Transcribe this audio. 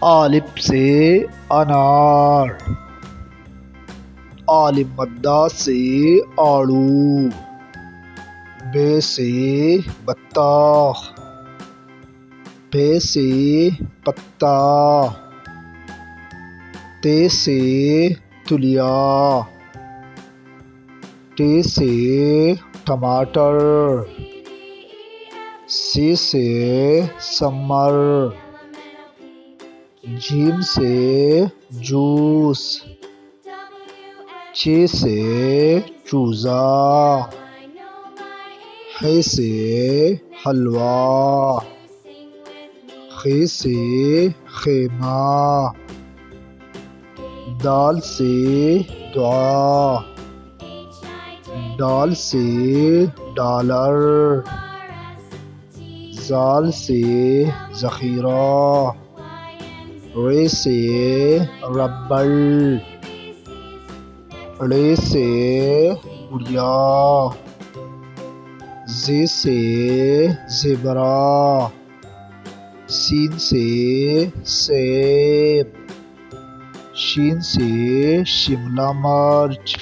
الف سے انار، الف مدہ سے آڑو، بے سے بطخ، پے سے پتا، تے سے تلیا، ٹے سے ٹماٹر، سی سے سمر، جیم سے جوس، چے سے چوزا، ہے سے حلوہ، خے سے خیمہ، دال سے دعا، ڈال سے ڈالر، زال سے ذخیرہ، رے سے ربڑ، ڑے سے گڑیا، زے سے زیبرا، سین سے سیب، شین سے شملہ مرچ۔